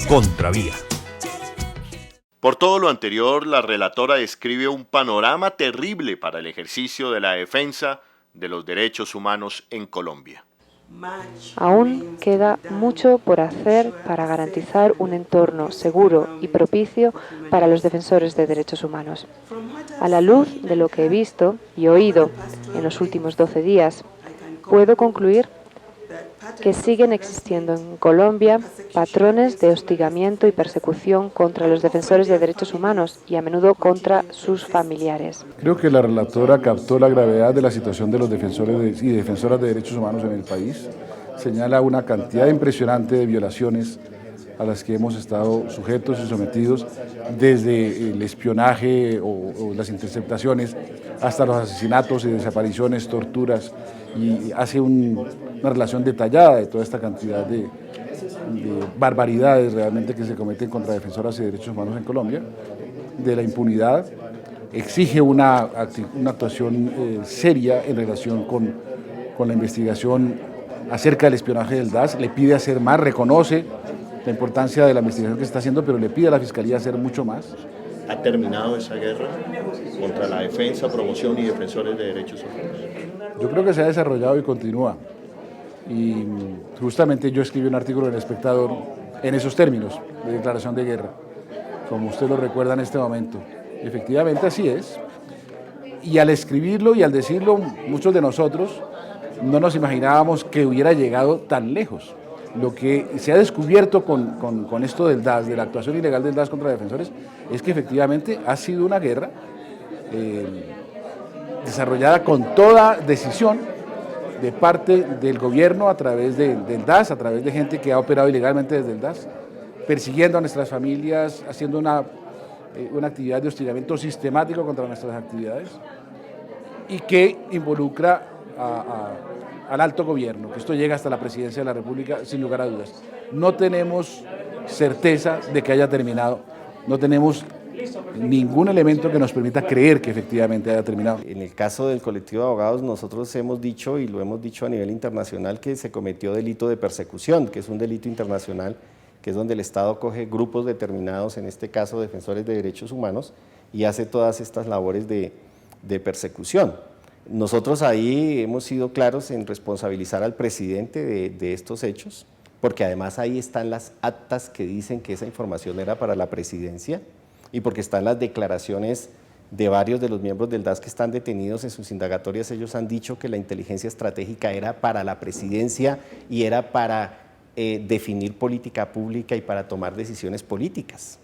Contravía. Por todo lo anterior, la relatora describe un panorama terrible para el ejercicio de la defensa de los derechos humanos en Colombia. Aún queda mucho por hacer para garantizar un entorno seguro y propicio para los defensores de derechos humanos. A la luz de lo que he visto y oído en los últimos 12 días, puedo concluir que siguen existiendo en Colombia patrones de hostigamiento y persecución contra los defensores de derechos humanos y a menudo contra sus familiares. Creo que la relatora captó la gravedad de la situación de los defensores y defensoras de derechos humanos en el país. Señala una cantidad impresionante de violaciones a las que hemos estado sujetos y sometidos, desde el espionaje o las interceptaciones hasta los asesinatos y desapariciones, torturas, y hace una relación detallada de toda esta cantidad de barbaridades realmente que se cometen contra defensoras y derechos humanos en Colombia, de la impunidad. Exige una actuación seria en relación con la investigación acerca del espionaje del DAS, le pide hacer más, reconoce la importancia de la investigación que se está haciendo, pero le pide a la Fiscalía hacer mucho más. ¿Ha terminado esa guerra contra la defensa, promoción y defensores de derechos humanos? Yo creo que se ha desarrollado y continúa. Y justamente yo escribí un artículo en El Espectador en esos términos de declaración de guerra, como usted lo recuerda en este momento. Y efectivamente así es. Y al escribirlo y al decirlo, muchos de nosotros no nos imaginábamos que hubiera llegado tan lejos. Lo que se ha descubierto con esto del DAS, de la actuación ilegal del DAS contra defensores, es que efectivamente ha sido una guerra desarrollada con toda decisión de parte del gobierno a través del DAS, a través de gente que ha operado ilegalmente desde el DAS, persiguiendo a nuestras familias, haciendo una actividad de hostigamiento sistemático contra nuestras actividades y que involucra al alto gobierno, que esto llega hasta la presidencia de la República sin lugar a dudas. No tenemos certeza de que haya terminado, no tenemos ningún elemento que nos permita creer que efectivamente haya terminado. En el caso del colectivo de abogados, nosotros hemos dicho, y lo hemos dicho a nivel internacional, que se cometió delito de persecución, que es un delito internacional, que es donde el Estado coge grupos determinados, en este caso defensores de derechos humanos, y hace todas estas labores de persecución. Nosotros ahí hemos sido claros en responsabilizar al presidente de estos hechos, porque además ahí están las actas que dicen que esa información era para la presidencia, y porque están las declaraciones de varios de los miembros del DAS que están detenidos en sus indagatorias. Ellos han dicho que la inteligencia estratégica era para la presidencia y era para definir política pública y para tomar decisiones políticas.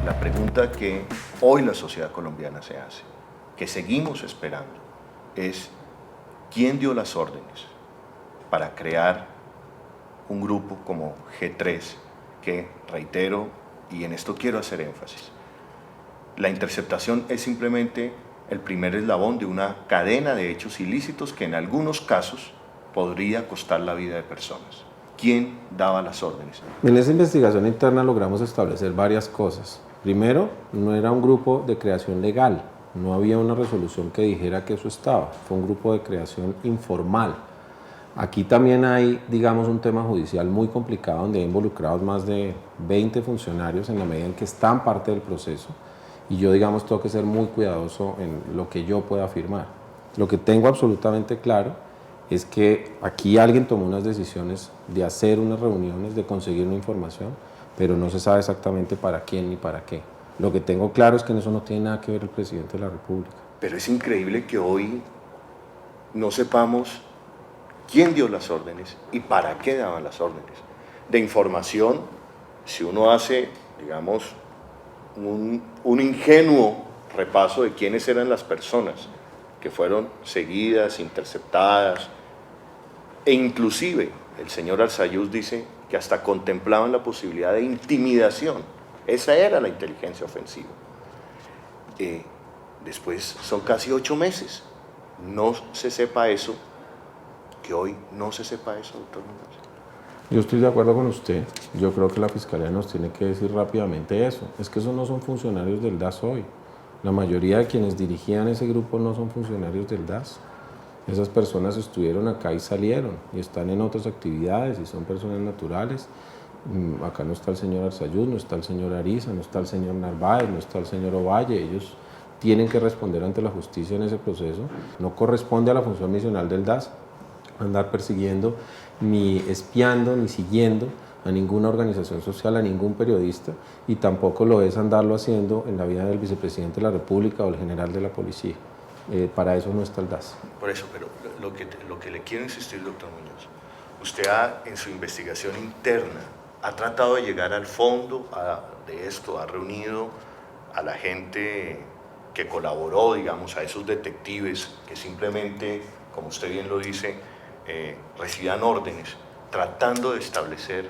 La pregunta que hoy la sociedad colombiana se hace, que seguimos esperando, es ¿quién dio las órdenes para crear un grupo como G3, que, reitero, y en esto quiero hacer énfasis, la interceptación es simplemente el primer eslabón de una cadena de hechos ilícitos que en algunos casos podría costar la vida de personas? ¿Quién daba las órdenes? En esa investigación interna logramos establecer varias cosas. Primero, no era un grupo de creación legal, no había una resolución que dijera que eso estaba, fue un grupo de creación informal. Aquí también hay, digamos, un tema judicial muy complicado donde hay involucrados más de 20 funcionarios en la medida en que están parte del proceso y yo, digamos, tengo que ser muy cuidadoso en lo que yo pueda afirmar. Lo que tengo absolutamente claro es que aquí alguien tomó unas decisiones de hacer unas reuniones, de conseguir una información, pero no se sabe exactamente para quién ni para qué. Lo que tengo claro es que en eso no tiene nada que ver el presidente de la República. Pero es increíble que hoy no sepamos quién dio las órdenes y para qué daban las órdenes. De información, si uno hace, digamos, un ingenuo repaso de quiénes eran las personas que fueron seguidas, interceptadas, e inclusive el señor Arzayus dice que hasta contemplaban la posibilidad de intimidación. Esa era la inteligencia ofensiva. Después son casi 8 meses. No se sepa eso, que hoy no se sepa eso, doctor Mendoza. Yo estoy de acuerdo con usted. Yo creo que la Fiscalía nos tiene que decir rápidamente eso. Es que esos no son funcionarios del DAS hoy. La mayoría de quienes dirigían ese grupo no son funcionarios del DAS. Esas personas estuvieron acá y salieron y están en otras actividades y son personas naturales. Acá no está el señor Arzayuz, no está el señor Ariza, no está el señor Narváez, no está el señor Ovalle. Ellos tienen que responder ante la justicia en ese proceso. No corresponde a la función misional del DAS andar persiguiendo, ni espiando, ni siguiendo a ninguna organización social, a ningún periodista, y tampoco lo es andarlo haciendo en la vida del vicepresidente de la República o el general de la policía. Para eso no está el DAS. Por eso, pero lo que le quiero insistir, doctor Muñoz, usted en su investigación interna ha tratado de llegar al fondo de esto, ha reunido a la gente que colaboró, digamos, a esos detectives que simplemente, como usted bien lo dice, recibían órdenes, tratando de establecer,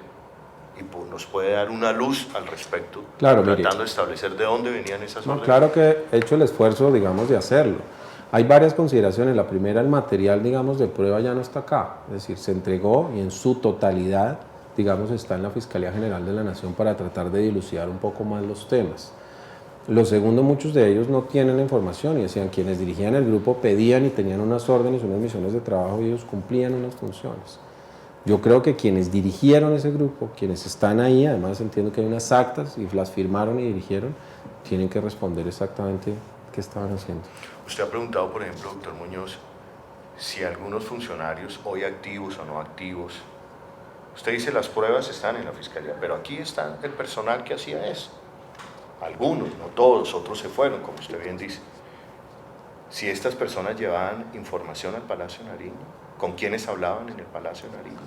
y nos puede dar una luz al respecto, claro, tratando de establecer de dónde venían esas órdenes. Claro que he hecho el esfuerzo, digamos, de hacerlo. Hay varias consideraciones. La primera, el material, digamos, de prueba ya no está acá. Es decir, se entregó y en su totalidad, digamos, está en la Fiscalía General de la Nación para tratar de dilucidar un poco más los temas. Lo segundo, muchos de ellos no tienen la información y decían, quienes dirigían el grupo pedían y tenían unas órdenes, unas misiones de trabajo y ellos cumplían unas funciones. Yo creo que quienes dirigieron ese grupo, quienes están ahí, además entiendo que hay unas actas y las firmaron y dirigieron, tienen que responder exactamente qué estaban haciendo. Usted ha preguntado, por ejemplo, doctor Muñoz, si algunos funcionarios, hoy activos o no activos, usted dice las pruebas están en la Fiscalía, pero aquí está el personal que hacía eso. Algunos, no todos, otros se fueron, como usted bien dice. Si estas personas llevaban información al Palacio de Nariño, ¿con quiénes hablaban en el Palacio de Nariño?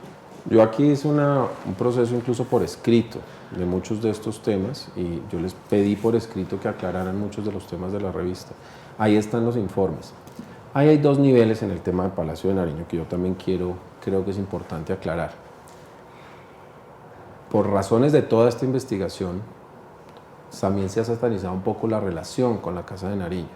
Yo aquí hice un proceso incluso por escrito de muchos de estos temas y yo les pedí por escrito que aclararan muchos de los temas de la revista. Ahí están los informes. Ahí hay dos niveles en el tema del Palacio de Nariño que yo también creo que es importante aclarar. Por razones de toda esta investigación, también se ha satanizado un poco la relación con la Casa de Nariño.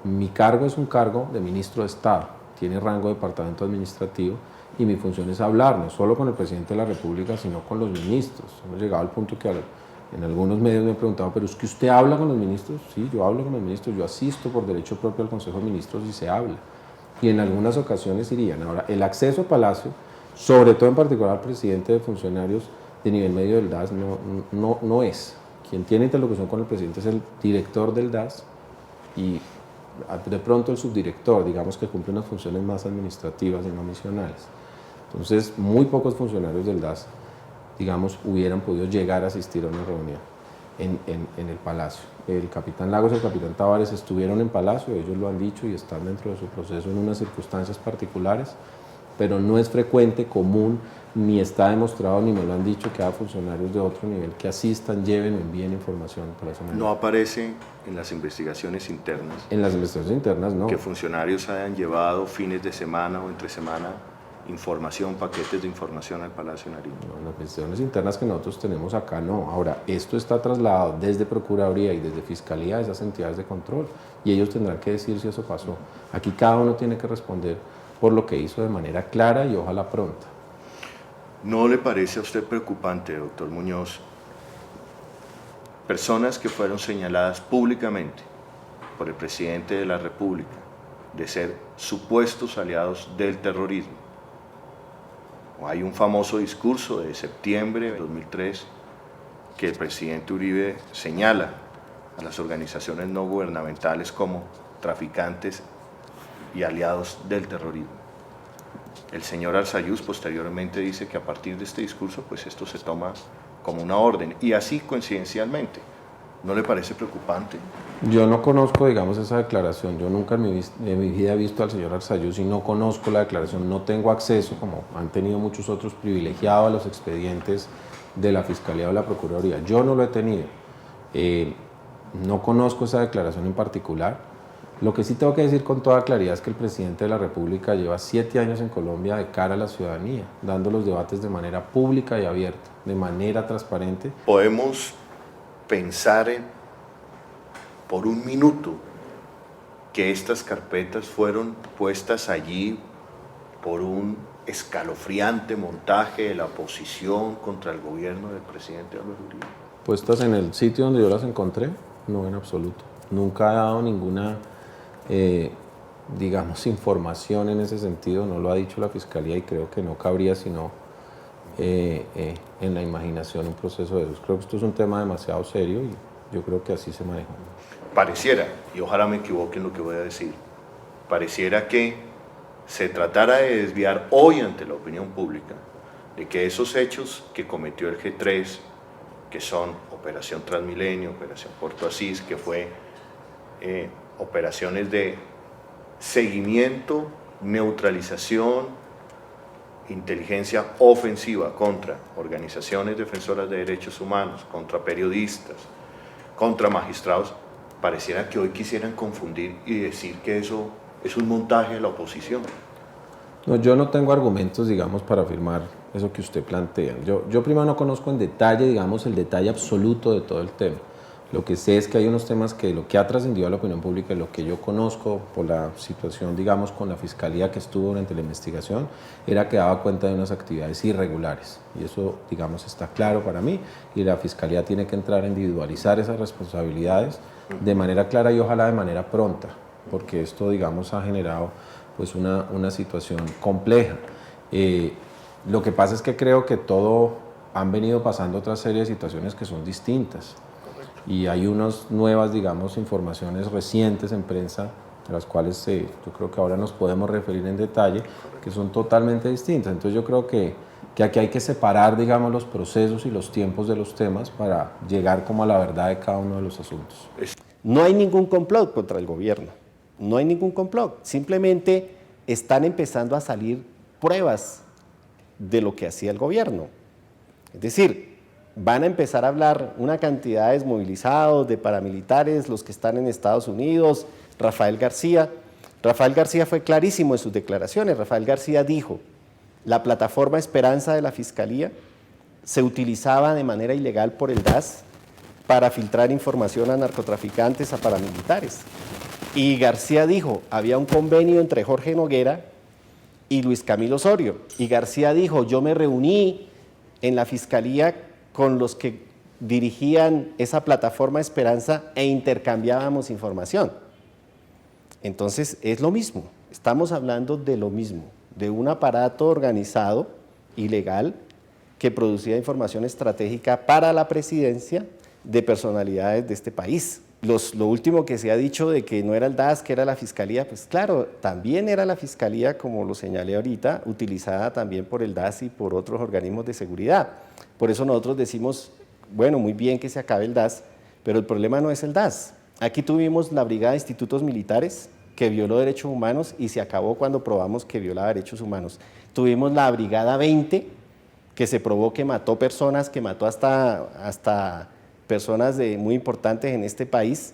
Mi cargo es un cargo de ministro de Estado, tiene rango de departamento administrativo y mi función es hablar no solo con el presidente de la República, sino con los ministros. Hemos llegado al punto que en algunos medios me han preguntado, ¿pero es que usted habla con los ministros? Sí, yo hablo con los ministros, yo asisto por derecho propio al Consejo de Ministros y se habla. Y en algunas ocasiones irían. Ahora, el acceso a Palacio, sobre todo en particular al presidente de funcionarios de nivel medio del DAS, no es. Quien tiene interlocución con el presidente es el director del DAS y de pronto el subdirector, digamos que cumple unas funciones más administrativas y no misionales. Entonces, muy pocos funcionarios del DAS, digamos, hubieran podido llegar a asistir a una reunión en el Palacio. El capitán Lagos y el capitán Tavares estuvieron en Palacio, ellos lo han dicho y están dentro de su proceso en unas circunstancias particulares, pero no es frecuente, común, ni está demostrado, ni me lo han dicho, que haya funcionarios de otro nivel que asistan, lleven o envíen información al Palacio. No aparece en las investigaciones internas. En las investigaciones internas no. Que funcionarios hayan llevado fines de semana o entre semana información, paquetes de información al Palacio de Nariño. No, en las investigaciones internas que nosotros tenemos acá no. Ahora, esto está trasladado desde Procuraduría y desde Fiscalía a esas entidades de control y ellos tendrán que decir si eso pasó. Aquí cada uno tiene que responder por lo que hizo de manera clara y ojalá pronta. ¿No le parece a usted preocupante, doctor Muñoz, personas que fueron señaladas públicamente por el presidente de la República de ser supuestos aliados del terrorismo? Hay un famoso discurso de septiembre de 2003 que el presidente Uribe señala a las organizaciones no gubernamentales como traficantes y aliados del terrorismo. El señor Arzayuz posteriormente dice que a partir de este discurso, pues esto se toma como una orden, y así coincidencialmente. ¿No le parece preocupante? Yo no conozco, digamos, esa declaración. Yo nunca en mi vida he visto al señor Arzayuz y no conozco la declaración. No tengo acceso, como han tenido muchos otros privilegiados, a los expedientes de la Fiscalía o la Procuraduría. Yo no lo he tenido. No conozco esa declaración en particular. Lo que sí tengo que decir con toda claridad es que el presidente de la República lleva 7 años en Colombia de cara a la ciudadanía, dando los debates de manera pública y abierta, de manera transparente. Podemos pensar por un minuto que estas carpetas fueron puestas allí por un escalofriante montaje de la oposición contra el gobierno del presidente Álvaro Uribe. Puestas en el sitio donde yo las encontré, no en absoluto. Nunca ha dado ninguna digamos, información en ese sentido, no lo ha dicho la Fiscalía y creo que no cabría sino en la imaginación un proceso de eso. Creo que esto es un tema demasiado serio y yo creo que así se maneja. Pareciera, y ojalá me equivoque en lo que voy a decir, pareciera que se tratara de desviar hoy ante la opinión pública de que esos hechos que cometió el G3, que son Operación Transmilenio, Operación Puerto Asís, que fue operaciones de seguimiento, neutralización, inteligencia ofensiva contra organizaciones defensoras de derechos humanos, contra periodistas, contra magistrados, pareciera que hoy quisieran confundir y decir que eso es un montaje de la oposición. No, yo no tengo argumentos, digamos, para afirmar eso que usted plantea. Yo primero no conozco en detalle, digamos, el detalle absoluto de todo el tema. Lo que sé es que hay unos temas que lo que ha trascendido a la opinión pública, lo que yo conozco por la situación, digamos, con la Fiscalía que estuvo durante la investigación, era que daba cuenta de unas actividades irregulares. Y eso, digamos, está claro para mí. Y la Fiscalía tiene que entrar a individualizar esas responsabilidades de manera clara y ojalá de manera pronta, porque esto, digamos, ha generado pues una situación compleja. Lo que pasa es que creo que todo han venido pasando otra serie de situaciones que son distintas. Y hay unas nuevas, digamos, informaciones recientes en prensa, a las cuales yo creo que ahora nos podemos referir en detalle, que son totalmente distintas. Entonces yo creo que aquí hay que separar, digamos, los procesos y los tiempos de los temas para llegar como a la verdad de cada uno de los asuntos. No hay ningún complot contra el gobierno, no hay ningún complot, simplemente están empezando a salir pruebas de lo que hacía el gobierno. Es decir, van a empezar a hablar una cantidad de desmovilizados, de paramilitares, los que están en Estados Unidos, Rafael García. Rafael García fue clarísimo en sus declaraciones. Rafael García dijo, la plataforma Esperanza de la Fiscalía se utilizaba de manera ilegal por el DAS para filtrar información a narcotraficantes, a paramilitares. Y García dijo, había un convenio entre Jorge Noguera y Luis Camilo Osorio. Y García dijo, yo me reuní en la Fiscalía con los que dirigían esa plataforma Esperanza e intercambiábamos información. Entonces es lo mismo, estamos hablando de lo mismo, de un aparato organizado, ilegal, que producía información estratégica para la presidencia de personalidades de este país. Lo último que se ha dicho de que no era el DAS, que era la Fiscalía, pues claro, también era la Fiscalía, como lo señalé ahorita, utilizada también por el DAS y por otros organismos de seguridad. Por eso nosotros decimos, bueno, muy bien que se acabe el DAS, pero el problema no es el DAS. Aquí tuvimos la Brigada de Institutos Militares que violó derechos humanos y se acabó cuando probamos que violaba derechos humanos. Tuvimos la Brigada 20 que se probó que mató personas, que mató hasta personas muy importantes en este país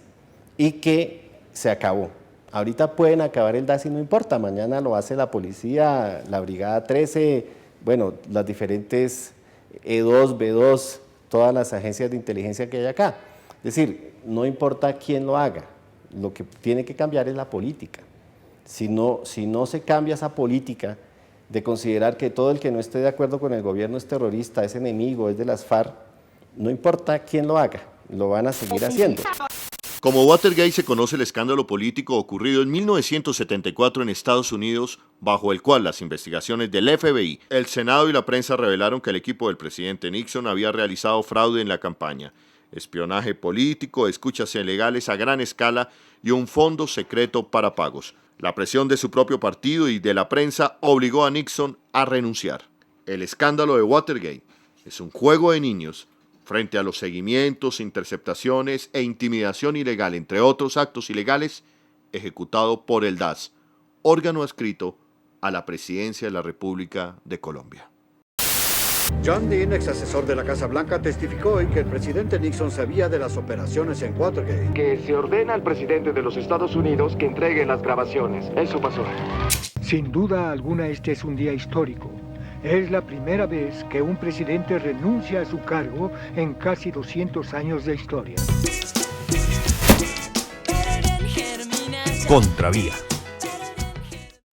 y que se acabó. Ahorita pueden acabar el DAS y no importa, mañana lo hace la policía, la Brigada 13, bueno, las diferentes E2, B2, todas las agencias de inteligencia que hay acá. Es decir, no importa quién lo haga, lo que tiene que cambiar es la política. Si no se cambia esa política de considerar que todo el que no esté de acuerdo con el gobierno es terrorista, es enemigo, es de las FARC, no importa quién lo haga, lo van a seguir haciendo. Como Watergate se conoce el escándalo político ocurrido en 1974 en Estados Unidos, bajo el cual las investigaciones del FBI, el Senado y la prensa revelaron que el equipo del presidente Nixon había realizado fraude en la campaña, espionaje político, escuchas ilegales a gran escala y un fondo secreto para pagos. La presión de su propio partido y de la prensa obligó a Nixon a renunciar. El escándalo de Watergate es un juego de niños frente a los seguimientos, interceptaciones e intimidación ilegal, entre otros actos ilegales, ejecutado por el DAS, órgano adscrito a la Presidencia de la República de Colombia. John Dean, ex asesor de la Casa Blanca, testificó hoy que el presidente Nixon sabía de las operaciones en Watergate. Que se ordena al presidente de los Estados Unidos que entregue las grabaciones. Eso pasó. Sin duda alguna, este es un día histórico. Es la primera vez que un presidente renuncia a su cargo en casi 200 años de historia. Contravía.